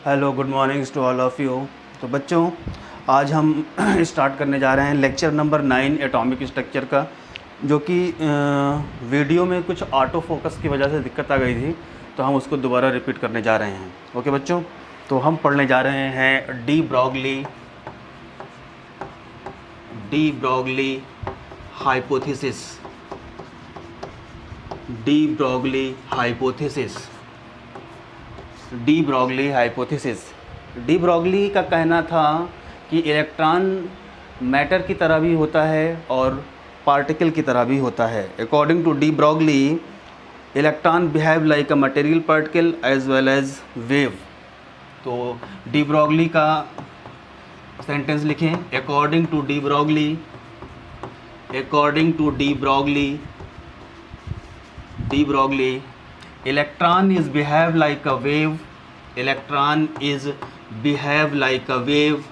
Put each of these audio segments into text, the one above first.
Hello, good mornings to all of you. तो बच्चों, आज हम स्टार्ट करने जा रहे हैं लेक्चर नंबर 9 एटॉमिक स्ट्रक्चर का, जो कि वीडियो में कुछ ऑटो फोकस की वजह से दिक्कत आ गई थी, तो हम उसको दोबारा रिपीट करने जा रहे हैं। ओके बच्चों, तो हम पढ़ने जा रहे हैं de Broglie hypothesis. De Broglie hypothesis. D Broglie का कहना था कि इलेक्ट्रॉन मैटर की तरह भी होता है और पार्टिकल की तरह भी होता है। According to de Broglie, electron behave like a material particle as well as wave. तो डी ब्रॉगली का सेंटेंस लिखें। According to de Broglie, electron is behave like a wave. Electron is behave like a wave.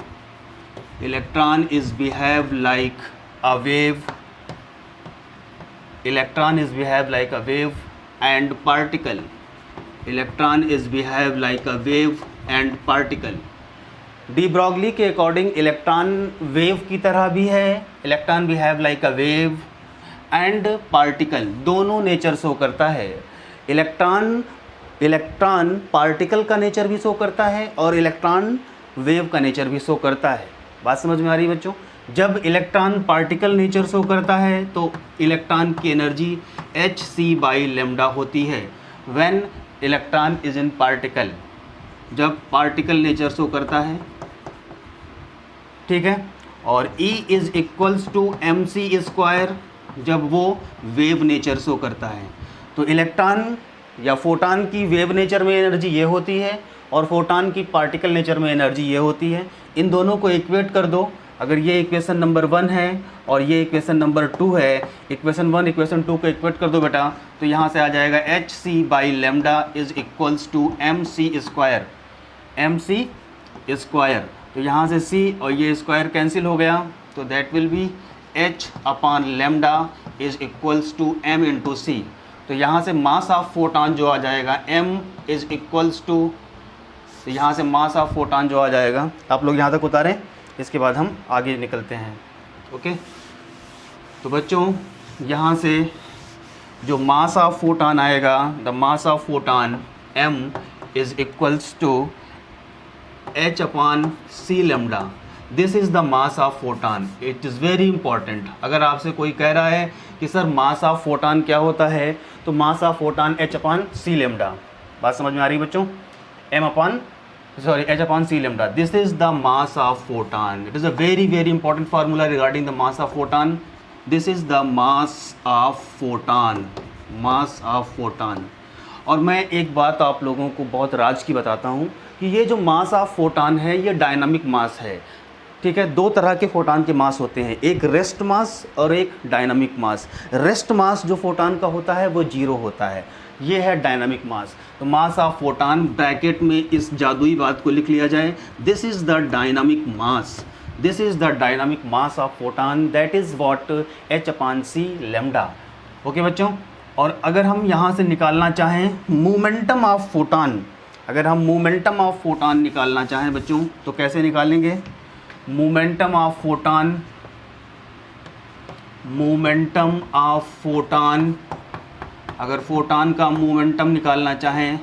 Electron is behave like a wave. Electron is behave like a wave and particle. Electron is behave like a wave and particle. De Broglie के according electron wave की तरह भी है, electron behave like a wave and particle, दोनों nature show करता है। Electron particle का nature भी शो करता है और इलेक्ट्रॉन वेव का नेचर भी शो करता है। बात समझ में आ रही है बच्चों? जब इलेक्ट्रॉन पार्टिकल नेचर शो करता है तो इलेक्ट्रॉन की एनर्जी hc/λ होती है। When electron is in particle, जब पार्टिकल नेचर शो करता है, ठीक है। और E is equals to mc², जब वो वेव नेचर शो करता है। तो इलेक्ट्रॉन या फोटॉन की वेव नेचर में एनर्जी ये होती है और फोटॉन की पार्टिकल नेचर में एनर्जी ये होती है। इन दोनों को इक्वेट कर दो। अगर ये इक्वेशन नंबर 1 है और ये इक्वेशन नंबर 2 है, इक्वेशन 1 इक्वेशन 2 को इक्वेट कर दो बेटा, तो यहाँ से आ जाएगा hc/λ is equals to mc²। तो यहाँ से c और ये स्क्वायर कैंसिल हो गया, तो that will be h/λ is equals to m into c। तो यहाँ से मास ऑफ फोटॉन जो आ जाएगा m इज इक्वल्स टू, तो यहाँ से मास ऑफ फोटॉन जो आ जाएगा, आप लोग यहाँ तक उतारें, इसके बाद हम आगे निकलते हैं। ओके, तो बच्चों यहाँ से जो मास ऑफ फोटॉन आएगा, the mass of photon m is equals to h/c⁻. This is the mass of photon. It is very important. अगर आपसे कोई कह रहा है कि सर मास ऑफ फोटॉन क्या होता है, तो मास ऑफ फोटॉन h/c⁻. बात समझ में आ रही है बच्चों? h/c⁻. This is the mass of photon. It is a very very important formula regarding the mass of photon. This is the mass of photon. और मैं एक बात आप लोगों को बहुत राज की बताता हूँ कि ये जो मास ऑफ फोटॉन है ये डायनामिक मास है, ठीक है। दो तरह के फोटॉन के मास होते हैं, एक रेस्ट मास और एक डायनामिक मास। रेस्ट मास जो फोटॉन का होता है वो 0 होता है, ये है डायनामिक मास। तो मास ऑफ फोटॉन ब्रैकेट में इस जादुई बात को लिख लिया जाए, this is the dynamic mass. This is the dynamic mass of photon, that is what h/c⁻. Okay बच्चों, और अगर हम यहाँ से निकालना चाहें मोमेंटम ऑफ फोटॉन, अगर हम मोमेंटम ऑफ फोटॉन निकालना चाहें बच्चों, तो कैसे निकालेंगे? मोमेंटम ऑफ फोटॉन, अगर फोटॉन का मोमेंटम निकालना चाहें,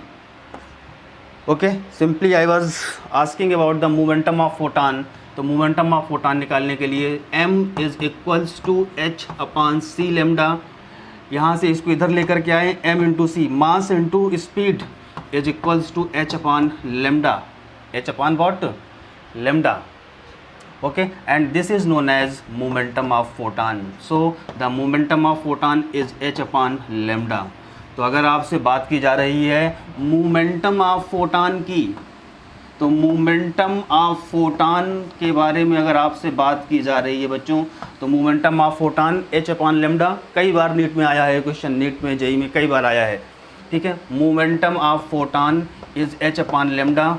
okay, simply I was asking about the momentum of photon. तो मोमेंटम ऑफ फोटॉन निकालने के लिए m is equals to h/c⁻. यहाँ से इसको इधर लेकर के आए, m into c, mass into speed is equals to h/λ, h/λ. Okay, and this is known as momentum of photon. So the momentum of photon is h/λ. तो अगर आपसे बात की जा रही है मोमेंटम ऑफ फोटॉन की, तो मोमेंटम ऑफ फोटॉन के बारे में अगर आपसे बात की जा रही है बच्चों, तो मोमेंटम ऑफ फोटॉन h/λ कई बार नीट में आया है, क्वेश्चन नीट में जेई में कई बार आया है, ठीक है। Momentum of photon is h/λ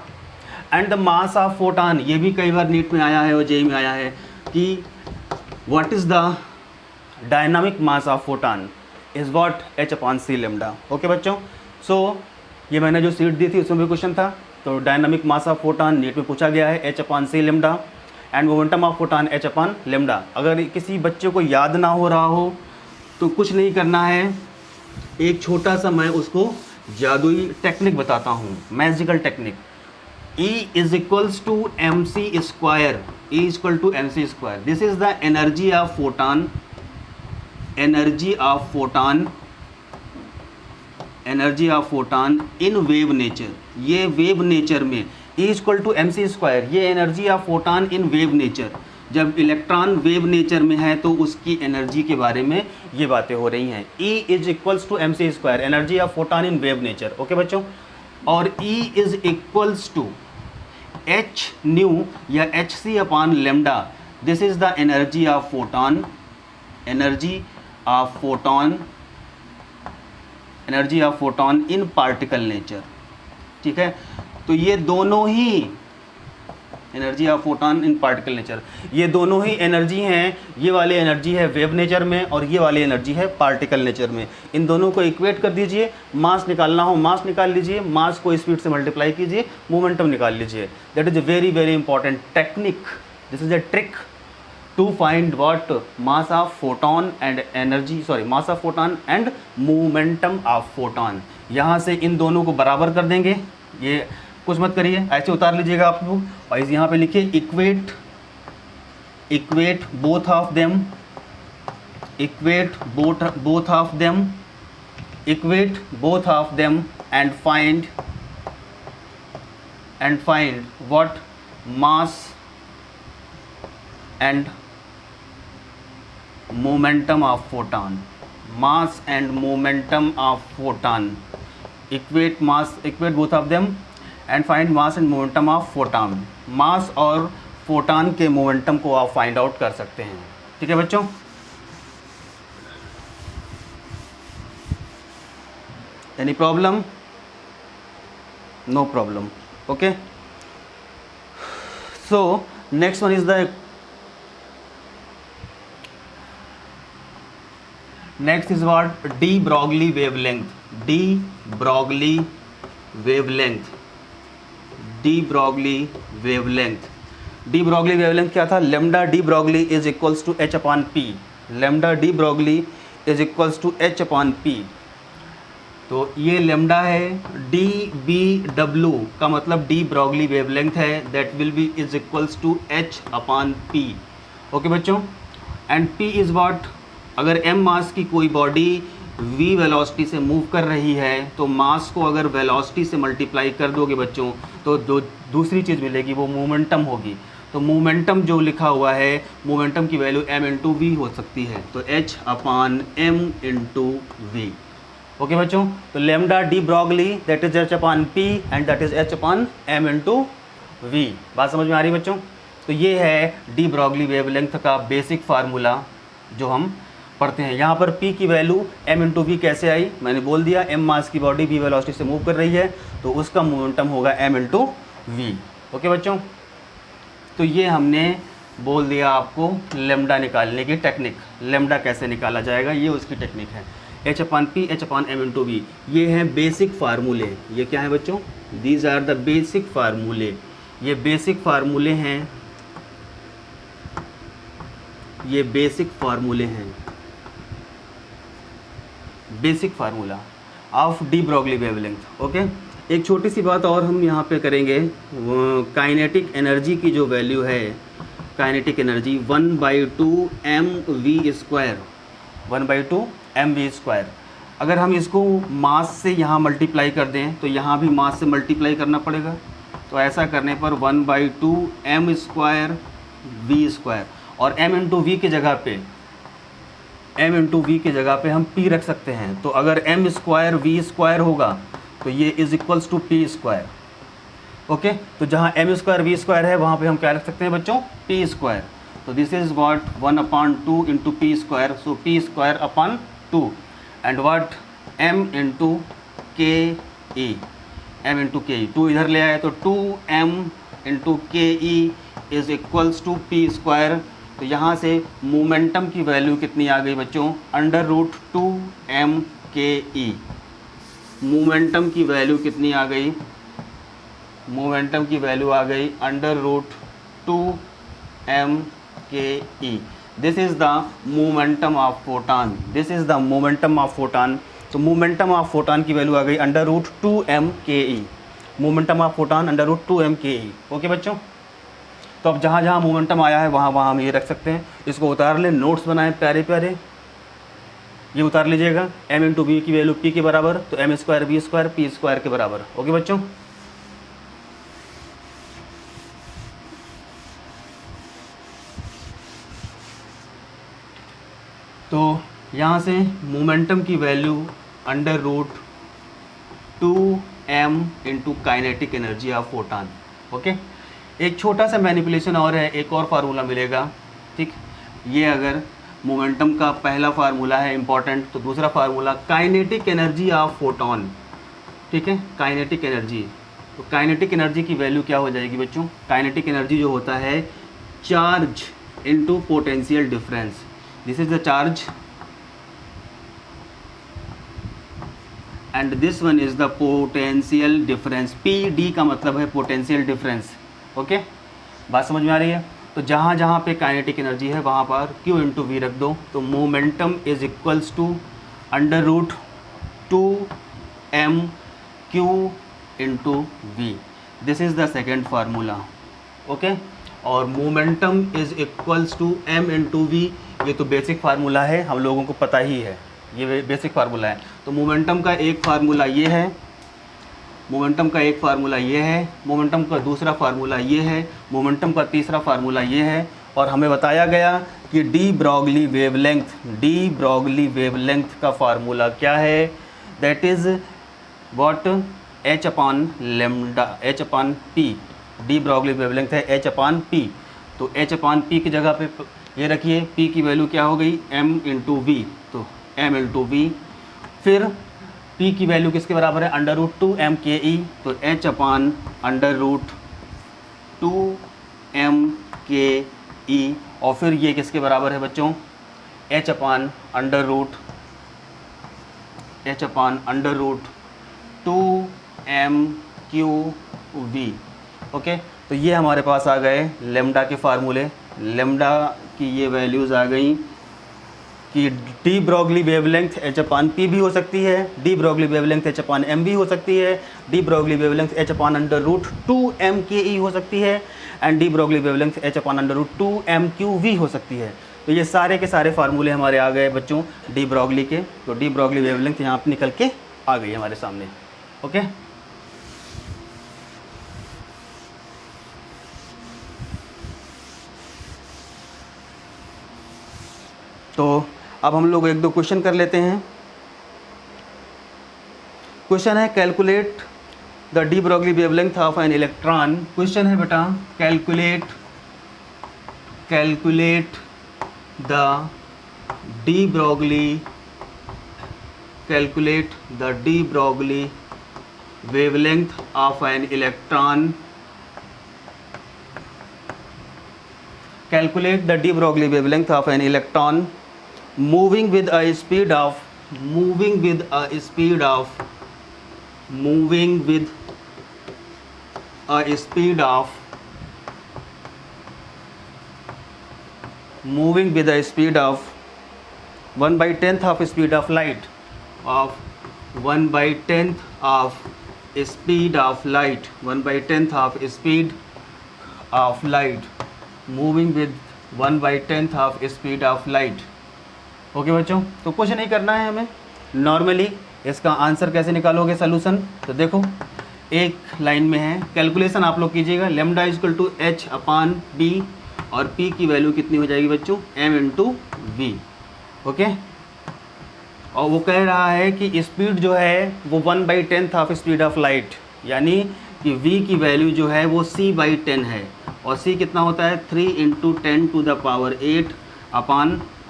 and the mass of photon, ये भी कई बार नीट में आया है और जेई में आया है कि what is the dynamic mass of photon is what h/c⁻. Okay बच्चों, सो ये मैंने जो सीट दी थी उसमें भी क्वेश्चन था, तो dynamic mass of photon NEET में पूछा गया है h/c lambda and momentum of photon h/लेमडा। अगर किसी बच्चे को याद ना हो रहा हो तो कुछ नहीं करना है, एक छोटा सा मैं उसको जादुई टेक्निक बताता हूँ, magical technique. E is equals to mc square, E is equal to mc square. This is the energy of photon, energy of photon, energy of photon in wave nature। ये wave nature में E is equal to mc square, ये energy of photon in wave nature. जब electron wave nature में है तो उसकी energy के बारे में ये बातें हो रही हैं। E is equals to mc square, energy of photon in wave nature. Okay बच्चों, और E is equals to h nu या hc/ lambda. This is the energy of photon, energy of photon, energy of photon in particle nature. ठीक है, तो ये दोनों ही energy of photon in particle nature, ये दोनों ही एनर्जी हैं। ये वाली एनर्जी है वेव नेचर में और ये वाली एनर्जी है पार्टिकल नेचर में। इन दोनों को इक्वेट कर दीजिए, मास निकालना हो मास निकाल लीजिए, मास को स्पीड से मल्टीप्लाई कीजिए, मोमेंटम निकाल लीजिए। That is a very very important technique, this is a trick to find what mass of photon and energy, sorry mass of photon and momentum of photon. यहाँ से इन दोनों को बराबर कर देंगे, ये कुछ मत करिए, ऐसे उतार लीजिएगा आप लोग और इस यहाँ पे लिखिए equate, equate both of them, equate both of them, equate both of them and find what mass and momentum of photon, mass and momentum of photon. Equate mass, equate both of them and find mass and momentum of photon. Mass और photon के momentum को आप find out कर सकते हैं। ठीक है बच्चों, any problem? No problem. Okay, so next one is the next is what de Broglie wavelength, de Broglie wavelength, de Broglie wavelength. De Broglie wavelength क्या था? Lambda de Broglie is equals to h/p, lambda de Broglie is equals to h/p। तो ये lambda है, D B W का मतलब de Broglie wavelength है, that will be is equals to h/p। Okay बच्चों, and p is what, अगर m मास की कोई बॉडी v वेलोसिटी से मूव कर रही है तो मास को अगर वेलोसिटी से मल्टीप्लाई कर दोगे बच्चों तो दूसरी चीज़ मिलेगी, वो मोमेंटम होगी। तो मोमेंटम जो लिखा हुआ है, मोमेंटम की वैल्यू m/v हो सकती है, तो h/m/v। ओके बच्चों, तो lambda de Broglie that is h/p and that is h/m/v। बात समझ में आ रही है बच्चों? तो ये है डी ब्रॉगली वेवलेंथ का बेसिक फार्मूला जो हम पढ़ते हैं। यहाँ पर P की वैल्यू m/v कैसे आई, मैंने बोल दिया, m मास की बॉडी v वेलोसिटी से मूव कर रही है तो उसका मोमेंटम होगा m/v। ओके बच्चों, तो ये हमने बोल दिया आपको लेमडा निकालने की टेक्निक, लेमडा कैसे निकाला जाएगा ये उसकी टेक्निक है। h/p h/m/v, ये हैं बेसिक फार्मूले। ये क्या है बच्चों? दीज आर द बेसिक फार्मूले, ये बेसिक फार्मूले हैं, ये बेसिक फार्मूले हैं, basic formula of D Broglie wavelength. Okay, एक छोटी सी बात और हम यहाँ पे करेंगे, काइनेटिक एनर्जी की जो वैल्यू है, काइनेटिक एनर्जी 1/2 mv², 1/2 mv²। अगर हम इसको मास से यहाँ मल्टीप्लाई कर दें तो यहाँ भी मास से मल्टीप्लाई करना पड़ेगा, तो ऐसा करने पर 1/2 m² v², और m/v की जगह पे, m/v की जगह पे हम p रख सकते हैं। तो अगर m² v² होगा तो ये is equals to p²। Okay, तो जहाँ m² v² है वहाँ पे हम क्या रख सकते हैं बच्चों? p²। तो this is what 1/2 into p², so p²/2 and what m/ke, m/ke, 2 इधर ले आए तो 2m/ke is equals to p²। तो यहाँ से मोमेंटम की वैल्यू कितनी आ गई बच्चों? √2mke। मोमेंटम की वैल्यू कितनी आ गई? मोमेंटम की वैल्यू आ गई √2m/ke। This is the momentum of photon, this is the momentum of photon. तो मोमेंटम ऑफ फोटान की वैल्यू आ गई √2m/ke, momentum of photon √2m/ke। Okay बच्चों, तो अब जहाँ जहाँ मोमेंटम आया है वहाँ वहाँ हम ये रख सकते हैं। इसको उतार लें, नोट्स बनाएं प्यारे प्यारे, ये उतार लीजिएगा। m इंटू वी की वैल्यू p के बराबर, तो m square v square p square के बराबर। ओके बच्चों, तो यहाँ से मोमेंटम की value √2m into kinetic energy of photon. Okay, एक छोटा सा मैनिपुलेशन और है, एक और फार्मूला मिलेगा। ठीक, ये अगर मोमेंटम का पहला फार्मूला है इम्पॉर्टेंट, तो दूसरा formula kinetic energy of photon. ठीक है, काइनेटिक एनर्जी, तो काइनेटिक एनर्जी की वैल्यू क्या हो जाएगी बच्चों? काइनेटिक एनर्जी जो होता है charge into potential difference. This is the charge and this one is the potential difference. PD का मतलब है पोटेंशियल डिफरेंस। ओके, बात समझ में आ रही है? तो जहाँ जहाँ पे काइनेटिक एनर्जी है वहाँ पर Q इंटू वी रख दो, तो momentum is equals to √2m/Q into v. This is the second formula. Okay, और momentum is equals to m into v, ये तो बेसिक फार्मूला है, हम लोगों को पता ही है, ये बेसिक फार्मूला है। तो मोमेंटम का एक फार्मूला ये है, मोमेंटम का एक फार्मूला ये है, मोमेंटम का दूसरा फार्मूला ये है, मोमेंटम का तीसरा फार्मूला ये है। और हमें बताया गया कि डी ब्रॉगली वेवलेंथ का फार्मूला क्या है? That is what? h/λ, D Broglie wavelength है h/p। तो h/p की जगह पे ये रखिए, p की वैल्यू क्या हो गई? m इंटू वी, तो m इंटू वी। फिर p की वैल्यू किसके बराबर है? √2m/ke, तो h/√2m/ke। और फिर ये किसके बराबर है बच्चों? h/√2m/q/v। ओके, तो ये हमारे पास आ गए लेमडा के फार्मूले। लेमडा की ये वैल्यूज़ आ गई कि डी ब्रॉगली वेवलेंथ h/p भी हो सकती है, डी ब्रॉगली वेवलेंथ h/m भी हो सकती है, डी ब्रॉगली वेवलेंथ h/√2m/ke हो सकती है, and D Broglie wavelength h/√2m/q/v हो सकती है। तो ये सारे के सारे फार्मूले हमारे आ गए बच्चों डी ब्रॉगली के। तो डी ब्रॉगली वेवलेंथ यहाँ पर निकल के आ गई हमारे सामने। ओके, तो अब हम लोग एक दो क्वेश्चन कर लेते हैं। क्वेश्चन है calculate the D Broglie wavelength of an electron. Question है बेटा calculate the D Broglie wavelength of an electron. Calculate the de Broglie wavelength of an electron moving with a speed of moving with a speed of 1/10th of speed of light, of 1/10th of speed of light, 1/10th of speed of light, moving with 1/10th of speed of light. Okay बच्चों, तो कुछ नहीं करना है हमें, normally इसका answer कैसे निकालोगे सोल्यूशन, तो देखो एक लाइन में है, कैलकुलेशन आप लोग कीजिएगा। लेमडा इक्वल टू h/b और p की वैल्यू कितनी हो जाएगी बच्चों, m इंटू वी। ओके, और वो कह रहा है कि स्पीड जो है वो 1/10th of speed of light, यानी कि v की वैल्यू जो है वो c/10 है, और c कितना होता है 3 ×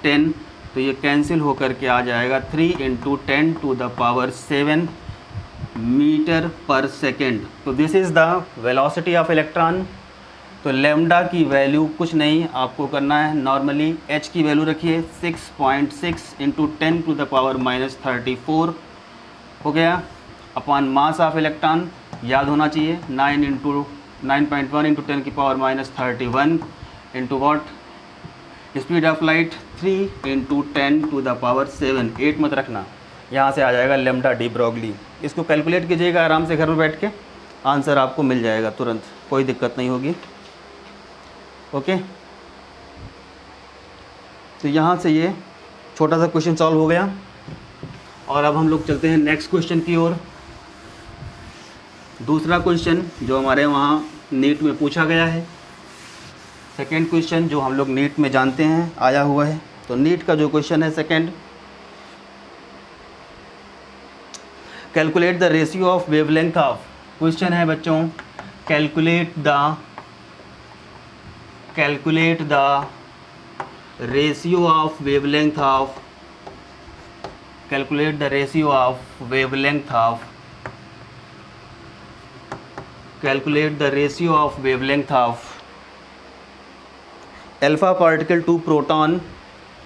10⁸ तो ये कैंसिल होकर के आ जाएगा 3 × 10⁷ मीटर पर सेकेंड। तो this is the velocity of electron. तो लेमडा की वैल्यू कुछ नहीं आपको करना है, नॉर्मली h की वैल्यू रखिए 6.6 × 10⁻⁻34 हो गया, अपॉन मास ऑफ इलेक्ट्रॉन याद होना चाहिए। 9.1 into 10⁻31 into what, speed of light 3 into 10⁻7। 8 मत रखना, यहाँ से आ जाएगा लेम्डा डी ब्रोगली। इसको कैलकुलेट कीजिएगा आराम से घर में बैठ के, आंसर आपको मिल जाएगा तुरंत, कोई दिक्कत नहीं होगी। ओके, तो यहाँ से ये छोटा सा क्वेश्चन सॉल्व हो गया। और अब हम लोग चलते हैं नेक्स्ट क्वेश्चन की ओर। दूसरा क्वेश्चन जो हमारे वहाँ नीट में पूछा गया है, सेकेंड क्वेश्चन जो हम लोग नीट में जानते हैं आया हुआ है। तो नीट का जो क्वेश्चन है second, calculate the ratio of wavelength of, question है बच्चों calculate the ratio of wavelength of, calculate the ratio of wavelength of, calculate the ratio of wavelength of alpha particle to proton,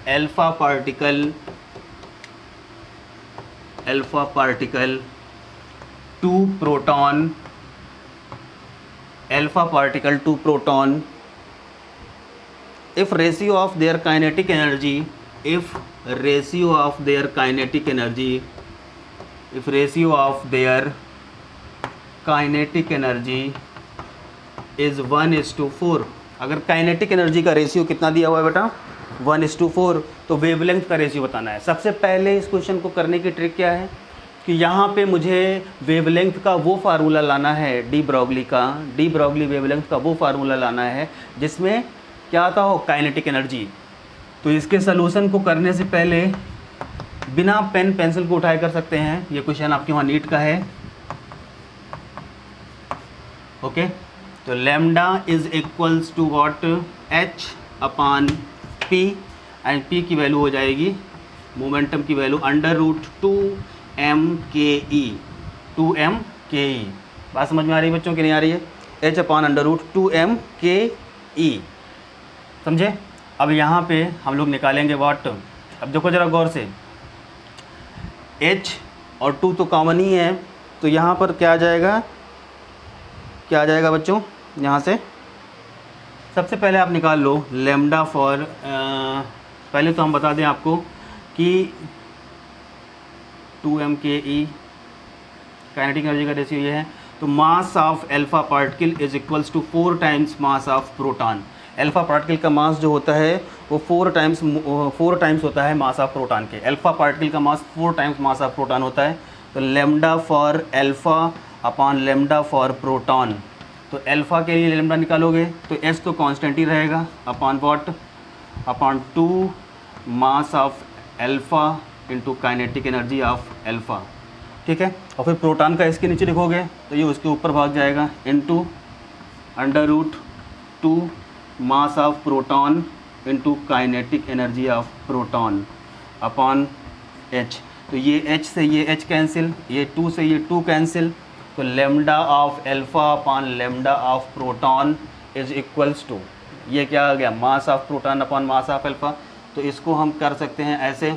alpha particle to proton, alpha particle to proton, if ratio of their kinetic energy, if ratio of their kinetic energy, if ratio of their kinetic energy is 1:4, अगर kinetic energy का ratio कितना दिया हुआ है बेटा 1:4, तो wavelength का ratio बताना है। सबसे पहले इस क्वेश्चन को करने की ट्रिक क्या है कि यहाँ पे मुझे वेवलेंथ का वो फार्मूला लाना है, डी ब्रोगली वेवलेंथ का वो फार्मूला लाना है जिसमें क्या आता हो, काइनेटिक एनर्जी। तो इसके सलूशन को करने से पहले बिना पेन पेंसिल को उठाए कर सकते हैं। ये क्वेश्चन आपके वहाँ नीट का है। ओके, तो lambda is equals to what, h upon p, and p की वैल्यू हो जाएगी मोमेंटम की वैल्यू √2mke, 2mke। बात समझ में आ रही है बच्चों की नहीं आ रही है? h अपॉन √2mke, समझे। अब यहाँ पे हम लोग निकालेंगे वाट। अब देखो ज़रा गौर से, h और 2 तो कॉमन ही है, तो यहाँ पर क्या आ जाएगा बच्चों, यहाँ से सबसे पहले आप निकाल लो लेम्डा फॉर, पहले तो हम बता दें आपको कि 2mke काइनेटिक एनर्जी का रेशियो ये है। तो mass of alpha particle is equals to 4 times mass of proton. Alpha particle का मास जो होता है वो 4 टाइम्स होता है मास ऑफ प्रोटॉन के। अल्फा पार्टिकल का मास 4 टाइम्स मास ऑफ प्रोटॉन होता है। तो lambda for alpha upon lambda for proton, तो अल्फा के लिए लेम्डा निकालोगे तो एस तो कांस्टेंट ही रहेगा, upon what, upon 2 mass of alpha into kinetic energy of alpha, ठीक है। और फिर प्रोटॉन का इसके नीचे लिखोगे तो ये उसके ऊपर भाग जाएगा, into √2 mass of proton into kinetic energy of proton upon h। तो ये h से ये h कैंसिल, ये 2 से ये 2 कैंसिल, तो lambda of alpha upon lambda of proton is equals to, ये क्या आ गया, mass of proton upon mass of alpha. तो इसको हम कर सकते हैं ऐसे,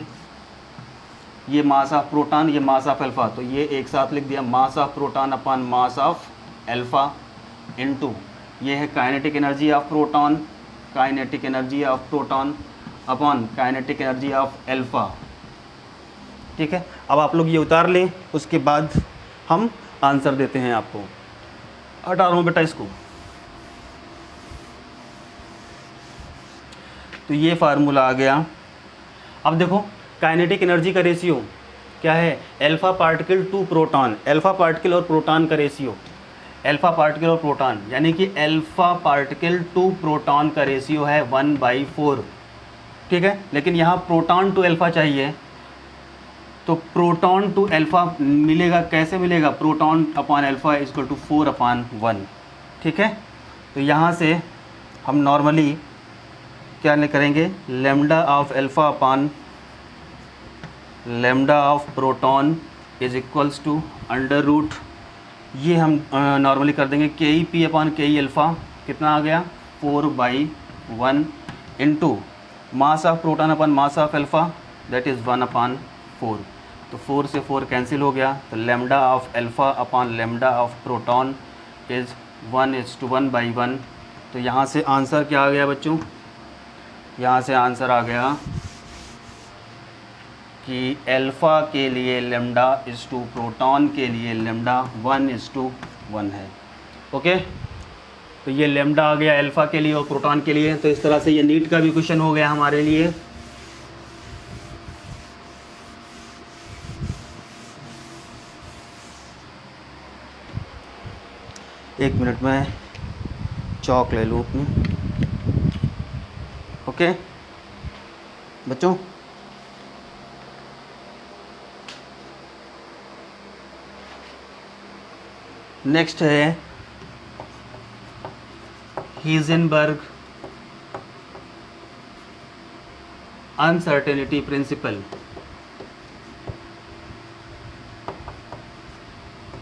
ये मास ऑफ प्रोटॉन, ये मास ऑफ अल्फा, तो ये एक साथ लिख दिया, मास of proton upon mass of alpha into ये है kinetic energy of proton, kinetic energy of proton upon kinetic energy of alpha, ठीक है। अब आप लोग ये उतार लें, उसके बाद हम आंसर देते हैं आपको। हटा रहा हूँ बेटा इसको। तो ये फार्मूला आ गया। अब देखो काइनेटिक एनर्जी का रेशियो क्या है, alpha particle to proton, alpha particle और प्रोटॉन का रेशियो, अल्फा पार्टिकल और प्रोटॉन, यानी कि अल्फा पार्टिकल टू प्रोटॉन का रेशियो है 1/4, ठीक है। लेकिन यहाँ प्रोटॉन टू अल्फा चाहिए, तो प्रोटॉन टू अल्फा मिलेगा, कैसे मिलेगा, proton upon alpha equal to 4/1, ठीक है। तो यहाँ से हम नॉर्मली क्या करेंगे, lambda of alpha upon lambda of proton is equals to √, ये हम नॉर्मली कर देंगे KP अपॉन KE अल्फ़ा, कितना आ गया 4/1 into mass of proton upon mass of alpha, that is 1/4। तो 4 से 4 कैंसिल हो गया, तो lambda of alpha upon lambda of proton is 1:1/1। तो यहाँ से आंसर क्या आ गया बच्चों, यहाँ से आंसर आ गया कि अल्फ़ा के लिए लेमडा इज़ टू प्रोटॉन के लिए लेमडा 1:1 है। ओके, तो ये लेमडा आ गया अल्फ़ा के लिए और प्रोटॉन के लिए। तो इस तरह से ये नीट का भी क्वेश्चन हो गया हमारे लिए। एक मिनट में चौक ले लूँ अपनी। ओके बच्चों, नेक्स्ट है Heisenberg uncertainty principle.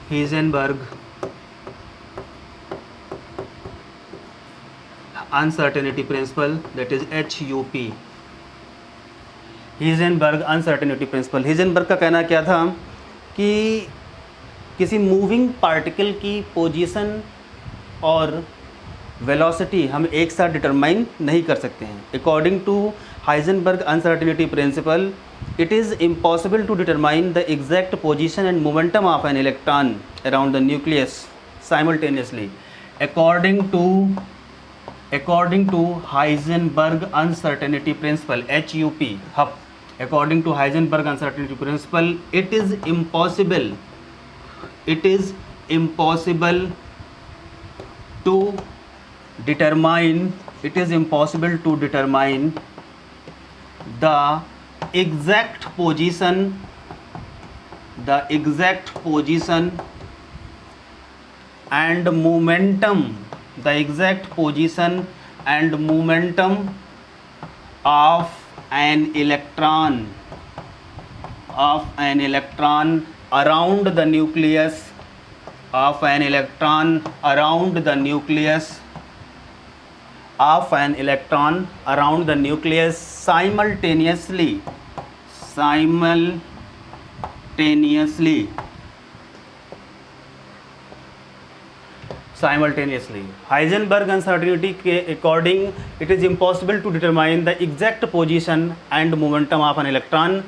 Heisenberg uncertainty principle, that is HUP, Heisenberg uncertainty principle. Heisenberg का कहना क्या था कि किसी मूविंग पार्टिकल की पोजीशन और वेलोसिटी हम एक साथ डिटरमाइन नहीं कर सकते हैं। According to Heisenberg uncertainty principle, it is impossible to determine the exact position and momentum of an electron around the nucleus simultaneously. According to Heisenberg uncertainty principle, HUP, according to Heisenberg uncertainty principle, it is impossible to determine the exact position and momentum of an electron around the nucleus of an electron around the nucleus simultaneously. Heisenberg uncertainty के according it is impossible to determine the exact position and momentum of an electron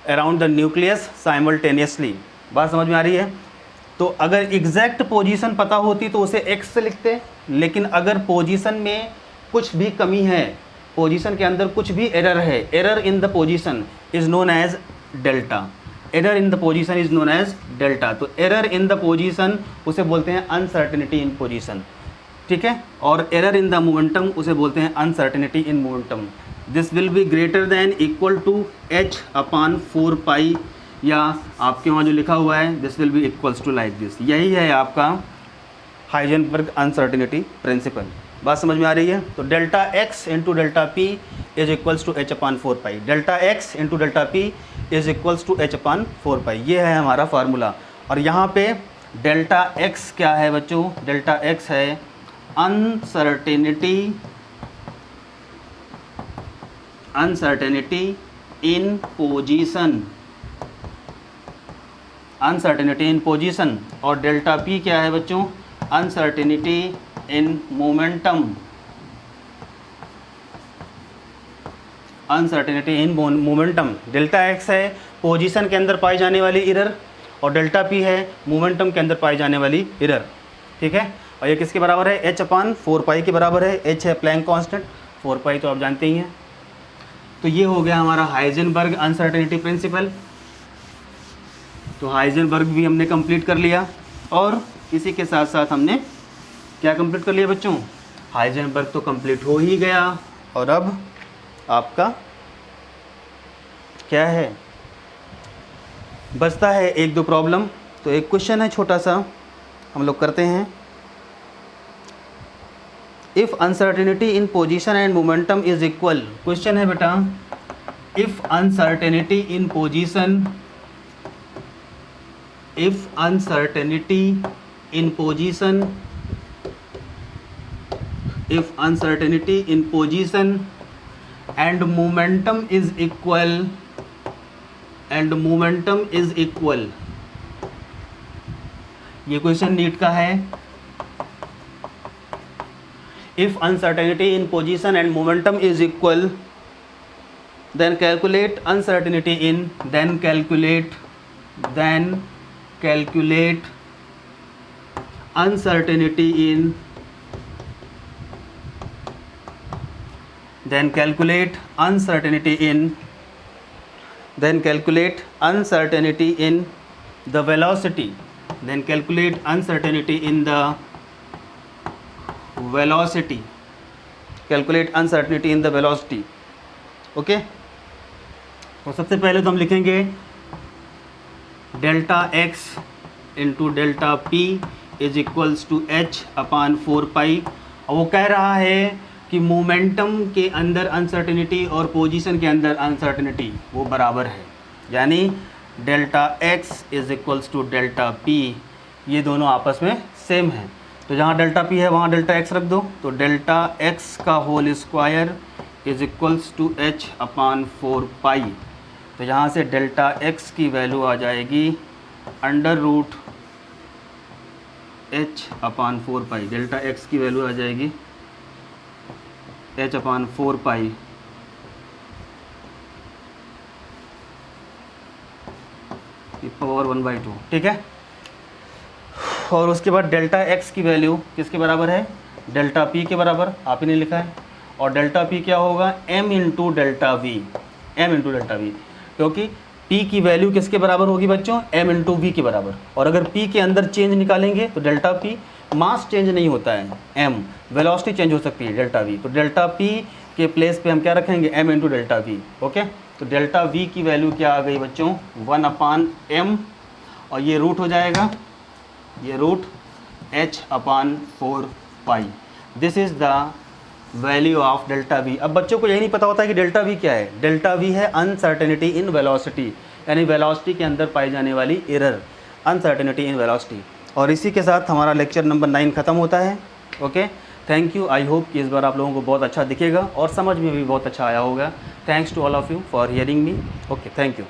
around the nucleus simultaneously. बात समझ में आ रही है? तो अगर exact position पता होती तो उसे x से लिखते, लेकिन अगर पोजीशन में कुछ भी कमी है, पोजीशन के अंदर कुछ भी एरर है, error in the position is known as delta. Error in the position is known as delta. तो एरर इन द पोजीशन उसे बोलते हैं अनसर्टेनिटी इन पोजीशन, ठीक है। और एरर इन द मोमेंटम उसे बोलते हैं uncertainty in momentum. This will be greater than equal to h/4π, या आपके वहाँ जो लिखा हुआ है this will be equals to like this. यही है आपका हाइजेनबर्ग अनसर्टेनिटी प्रिंसिपल। बात समझ में आ रही है? तो delta x into delta p is equals to h/4π। Delta x into delta p is equals to h/4π। ये है हमारा फार्मूला। और यहाँ पे डेल्टा x क्या है बच्चों? डेल्टा x है अनसर्टेनिटी इन पोजीशन। और डेल्टा p क्या है बच्चों? Uncertainty in momentum. Delta x है पोजीशन के अंदर पाई जाने वाली एरर, और डेल्टा p है मोमेंटम के अंदर पाई जाने वाली एरर, ठीक है। और ये किसके बराबर है? h/4π के बराबर है। h है प्लैंक कांस्टेंट, 4π तो आप जानते ही हैं। तो ये हो गया हमारा हाइजेनबर्ग अनसर्टेनिटी प्रिंसिपल। तो हाइजेनबर्ग भी हमने कंप्लीट कर लिया, और इसी के साथ साथ हमने क्या कंप्लीट कर लिया बच्चों? हाइजेनबर्ग तो कंप्लीट हो ही गया। और अब आपका क्या है? बचता है एक दो प्रॉब्लम। तो एक क्वेश्चन है छोटा सा, हम लोग करते हैं। If uncertainty in position and momentum is equal. Question है बेटा, if uncertainty in position and momentum is equal and momentum is equal, ये क्वेश्चन नीट का है। If uncertainty in position and momentum is equal then calculate uncertainty in then calculate uncertainty in then calculate uncertainty in then calculate uncertainty in the velocity then calculate uncertainty in the velocity calculate uncertainty in the velocity okay तो सबसे पहले तो हम लिखेंगे delta x into delta p is equals to h upon 4 pi. और वो कह रहा है कि मोमेंटम के अंदर अनसर्टेनिटी और पोजीशन के अंदर अनसर्टेनिटी वो बराबर है, यानी delta x is equals to delta p, ये दोनों आपस में सेम है। तो जहाँ डेल्टा पी है वहाँ डेल्टा एक्स रख दो, तो डेल्टा एक्स का whole square is equals to h upon 4 pi. तो यहाँ से डेल्टा एक्स की वैल्यू आ जाएगी under root h upon 4 pi. Delta x की वैल्यू आ जाएगी एच अपान 4 पाई की पावर 1/2, ठीक है। और उसके बाद डेल्टा एक्स की वैल्यू किसके बराबर है, डेल्टा पी के बराबर, आप ही ने लिखा है। और डेल्टा पी क्या होगा, m into delta we, m into delta we, क्योंकि p की वैल्यू किसके बराबर होगी बच्चों, m इंटू वी के बराबर। और अगर p के अंदर चेंज निकालेंगे तो डेल्टा p मास चेंज नहीं होता है, m वेलोसिटी चेंज हो सकती है डेल्टा v। तो डेल्टा p के प्लेस पे हम क्या रखेंगे, m into delta we. Okay, तो डेल्टा v की वैल्यू क्या आ गई बच्चों, 1/m, और ये रूट हो जाएगा, ये रूट h अपान 4 पाई। This is the value of delta v. अब बच्चों को यही नहीं पता होता है कि डेल्टा वी क्या है। डेल्टा वी है अनसर्टेनिटी इन वेलोसिटी, यानी वेलोसिटी के अंदर पाई जाने वाली एरर, अनसर्टेनिटी इन वेलोसिटी। और इसी के साथ हमारा लेक्चर नंबर 9 ख़त्म होता है। Okay, thank you. I hope कि इस बार आप लोगों को बहुत अच्छा दिखेगा और समझ में भी बहुत अच्छा आया होगा। Thanks to all of you for hearing me. Okay, thank you.